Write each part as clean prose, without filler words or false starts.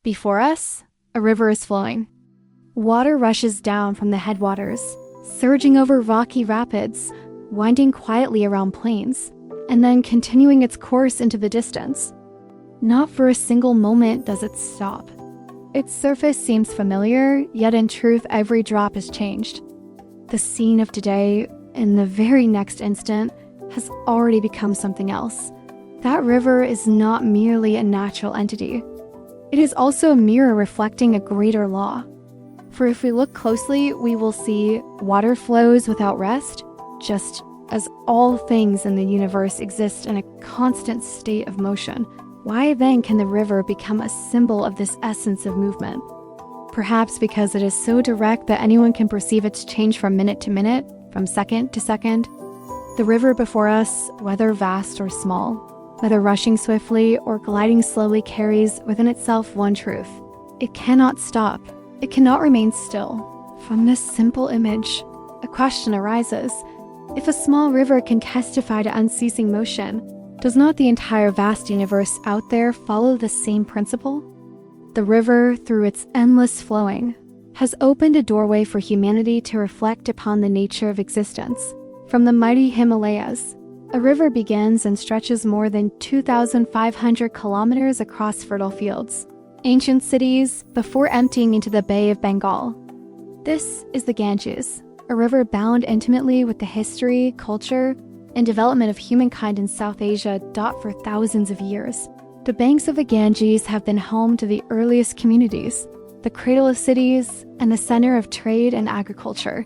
Before us, a river is flowing. Water rushes down from the headwaters, surging over rocky rapids, winding quietly around plains, and then continuing its course into the distance. Not for a single moment does it stop. Its surface seems familiar, yet in truth every drop has changed. The scene of today, in the very next instant, has already become something else. That river is not merely a natural entity. It is also a mirror reflecting a greater law. For if we look closely, we will see water flows without rest, just as all things in the universe exist in a constant state of motion. Why then can the river become a symbol of this essence of movement? Perhaps because it is so direct that anyone can perceive its change from minute to minute, from second to second. The river before us, whether vast or small, whether rushing swiftly or gliding slowly, carries within itself one truth. It cannot stop. It cannot remain still. From this simple image, a question arises. If a small river can testify to unceasing motion, does not the entire vast universe out there follow the same principle? The river, through its endless flowing, has opened a doorway for humanity to reflect upon the nature of existence. From the mighty Himalayas, a river begins and stretches more than 2,500 kilometers across fertile fields, ancient cities, before emptying into the Bay of Bengal. This is the Ganges, a river bound intimately with the history, culture, and development of humankind in South Asia for thousands of years. The banks of the Ganges have been home to the earliest communities, the cradle of cities, and the center of trade and agriculture.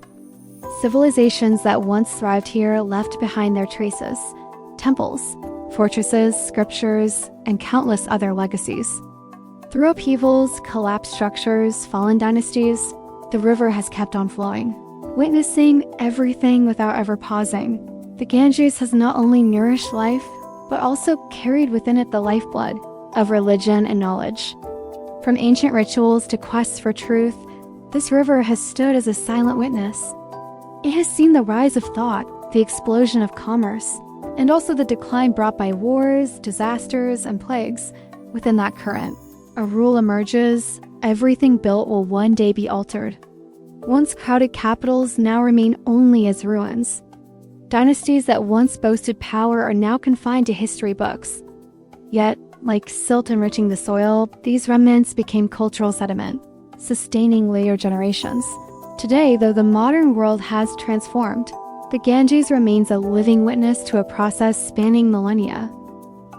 Civilizations that once thrived here left behind their traces, temples, fortresses, scriptures, and countless other legacies. Through upheavals, collapsed structures, fallen dynasties, the river has kept on flowing, witnessing everything without ever pausing. The Ganges has not only nourished life, but also carried within it the lifeblood of religion and knowledge. From ancient rituals to quests for truth, this river has stood as a silent witness. It has seen the rise of thought, the explosion of commerce, and also the decline brought by wars, disasters, and plagues. Within that current, a rule emerges: everything built will one day be altered. Once crowded capitals now remain only as ruins. Dynasties that once boasted power are now confined to history books. Yet, like silt enriching the soil, these remnants became cultural sediment, sustaining later generations. Today, though the modern world has transformed, the Ganges remains a living witness to a process spanning millennia.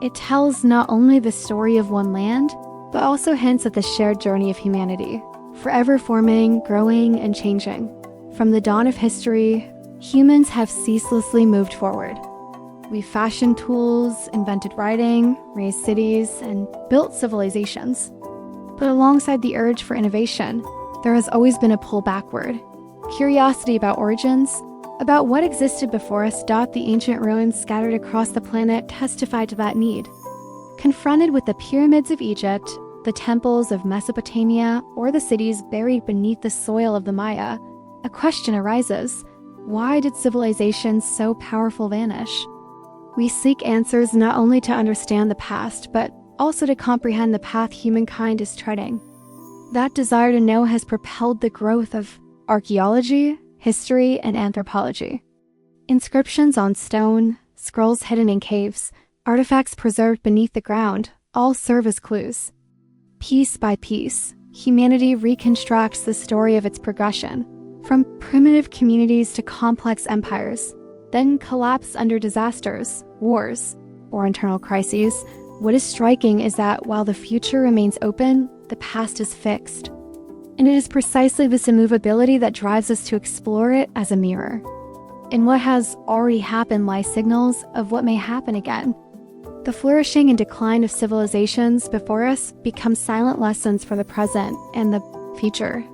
It tells not only the story of one land, but also hints at the shared journey of humanity, forever forming, growing, and changing. From the dawn of history, humans have ceaselessly moved forward. We fashioned tools, invented writing, raised cities, and built civilizations. But alongside the urge for innovation, there has always been a pull backward. Curiosity about origins, about what existed before us. The ancient ruins scattered across the planet testify to that need. Confronted with the pyramids of Egypt, the temples of Mesopotamia, or the cities buried beneath the soil of the Maya, a question arises. Why did civilizations so powerful vanish? We seek answers not only to understand the past, but also to comprehend the path humankind is treading. That desire to know has propelled the growth of archaeology, history, and anthropology. Inscriptions on stone, scrolls hidden in caves, artifacts preserved beneath the ground, all serve as clues. Piece by piece, humanity reconstructs the story of its progression, from primitive communities to complex empires, then collapse under disasters, wars, or internal crises. What is striking is that while the future remains open, the past is fixed. And it is precisely this immovability that drives us to explore it as a mirror. In what has already happened lie signals of what may happen again. The flourishing and decline of civilizations before us become silent lessons for the present and the future.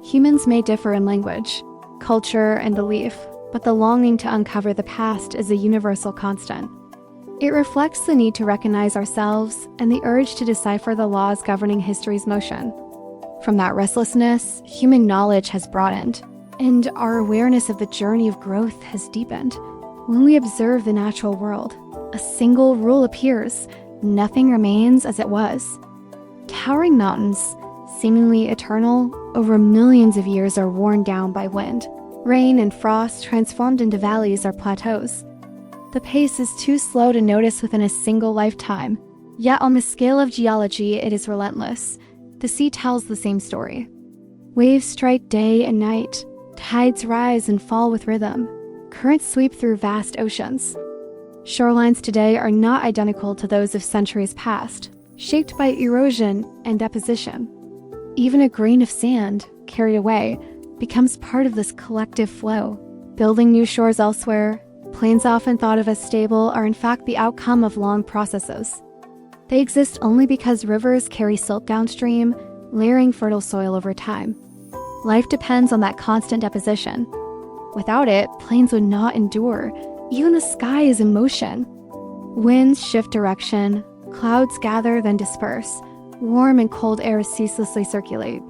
Humans may differ in language, culture, and belief, but the longing to uncover the past is a universal constant. It reflects the need to recognize ourselves and the urge to decipher the laws governing history's motion. From that restlessness, human knowledge has broadened, and our awareness of the journey of growth has deepened. When we observe the natural world, a single rule appears: nothing remains as it was. Towering mountains, seemingly eternal, over millions of years are worn down by wind. Rain and frost transformed into valleys or plateaus. The pace is too slow to notice within a single lifetime, yet on the scale of geology it is relentless. The sea tells the same story. Waves strike day and night, tides rise and fall with rhythm, currents sweep through vast oceans. Shorelines today are not identical to those of centuries past, shaped by erosion and deposition. Even a grain of sand, carried away, becomes part of this collective flow. Building new shores elsewhere, plains often thought of as stable are in fact the outcome of long processes. They exist only because rivers carry silt downstream, layering fertile soil over time. Life depends on that constant deposition. Without it, plains would not endure. Even the sky is in motion. Winds shift direction, clouds gather then disperse, warm and cold air ceaselessly circulate.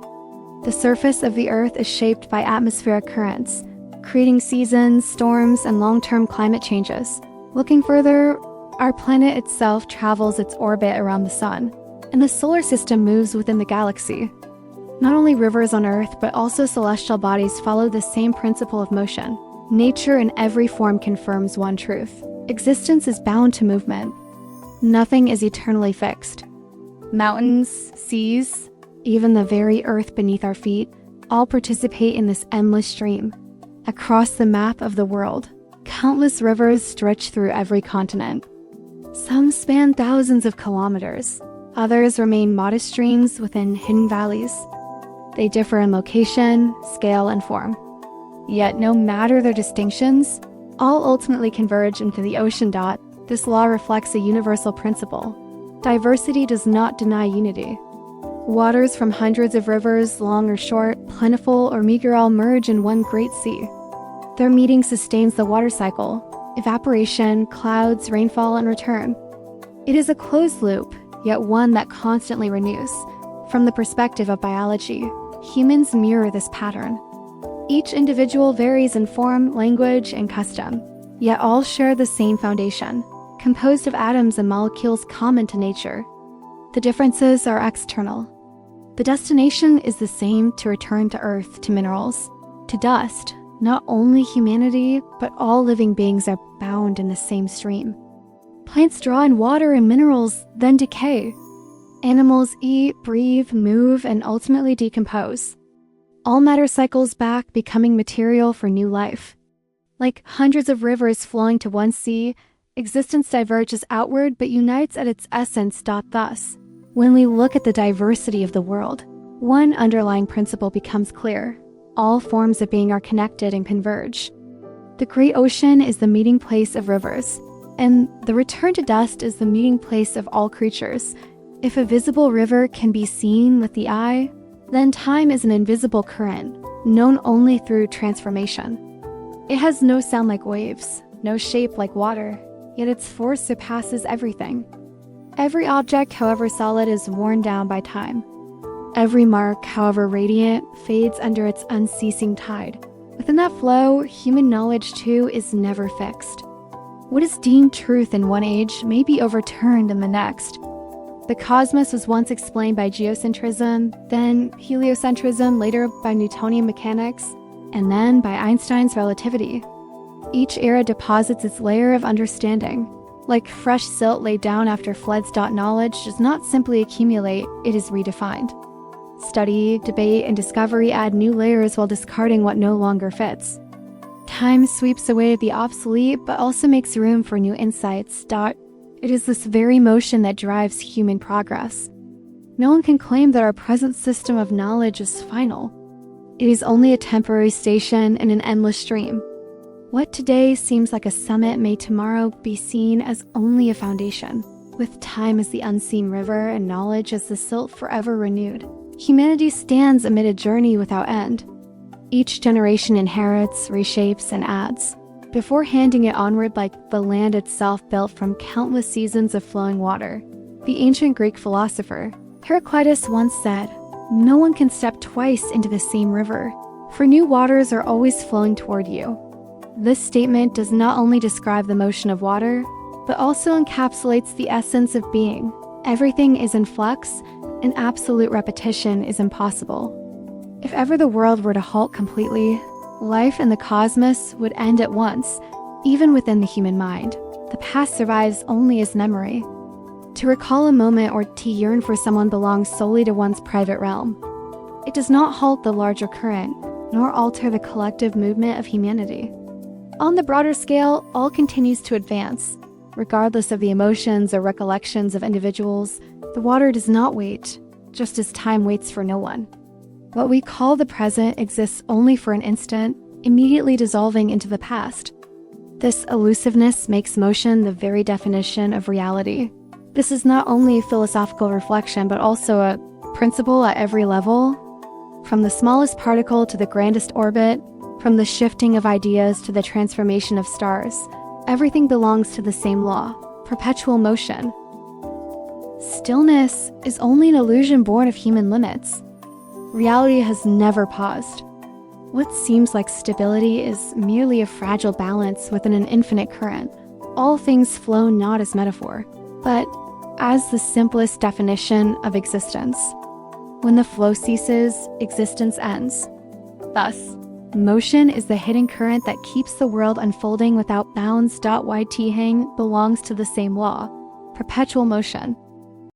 The surface of the earth is shaped by atmospheric currents, creating seasons, storms, and long-term climate changes. Looking further, our planet itself travels its orbit around the sun, and the solar system moves within the galaxy. Not only rivers on Earth, but also celestial bodies follow the same principle of motion. Nature in every form confirms one truth: existence is bound to movement. Nothing is eternally fixed. Mountains, seas, even the very earth beneath our feet, all participate in this endless stream. Across the map of the world, countless rivers stretch through every continent. Some span thousands of kilometers. Others remain modest streams within hidden valleys. They differ in location, scale, and form. Yet no matter their distinctions, all ultimately converge into the ocean dot. This law reflects a universal principle. Diversity does not deny unity. Waters from hundreds of rivers, long or short, plentiful or meager, all merge in one great sea. Their meeting sustains the water cycle: evaporation, clouds, rainfall, and return. It is a closed loop, yet one that constantly renews. From the perspective of biology, humans mirror this pattern. Each individual varies in form, language, and custom, yet all share the same foundation, composed of atoms and molecules common to nature. The differences are external. The destination is the same: to return to Earth, to minerals, to dust. Not only humanity, but all living beings are bound in the same stream. Plants draw in water and minerals, then decay. Animals eat, breathe, move, and ultimately decompose. All matter cycles back, becoming material for new life. Like hundreds of rivers flowing to one sea, existence diverges outward but unites at its essence. Thus, when we look at the diversity of the world, one underlying principle becomes clear: all forms of being are connected and converge. The great ocean is the meeting place of rivers, and the return to dust is the meeting place of all creatures. If a visible river can be seen with the eye, then time is an invisible current, known only through transformation. It has no sound like waves, no shape like water, yet its force surpasses everything. Every object, however solid, is worn down by time. Every mark, however radiant, fades under its unceasing tide. Within that flow, human knowledge too is never fixed. What is deemed truth in one age may be overturned in the next. The cosmos was once explained by geocentrism, then heliocentrism, later by Newtonian mechanics, and then by Einstein's relativity. Each era deposits its layer of understanding. Like fresh silt laid down after floods. Knowledge does not simply accumulate, it is redefined. Study, debate, and discovery add new layers while discarding what no longer fits. Time sweeps away the obsolete, but also makes room for new insights. It is this very motion that drives human progress. No one can claim that our present system of knowledge is final. It is only a temporary station in an endless stream. What today seems like a summit may tomorrow be seen as only a foundation, with time as the unseen river and knowledge as the silt forever renewed. Humanity stands amid a journey without end. Each generation inherits, reshapes, and adds, before handing it onward like the land itself built from countless seasons of flowing water. The ancient Greek philosopher Heraclitus once said, "No one can step twice into the same river, for new waters are always flowing toward you." This statement does not only describe the motion of water, but also encapsulates the essence of being. Everything is in flux, and absolute repetition is impossible. If ever the world were to halt completely, life in the cosmos would end at once, even within the human mind. The past survives only as memory. To recall a moment or to yearn for someone belongs solely to one's private realm. It does not halt the larger current, nor alter the collective movement of humanity. On the broader scale, all continues to advance. Regardless of the emotions or recollections of individuals, the water does not wait, just as time waits for no one. What we call the present exists only for an instant, immediately dissolving into the past. This elusiveness makes motion the very definition of reality. This is not only a philosophical reflection, but also a principle at every level. From the smallest particle to the grandest orbit, from the shifting of ideas to the transformation of stars, everything belongs to the same law, perpetual motion. Stillness is only an illusion born of human limits. Reality has never paused. What seems like stability is merely a fragile balance within an infinite current. All things flow not as metaphor, but as the simplest definition of existence. When the flow ceases, existence ends. Thus, motion is the hidden current that keeps the world unfolding without bounds. Yt hang belongs to the same law, perpetual motion.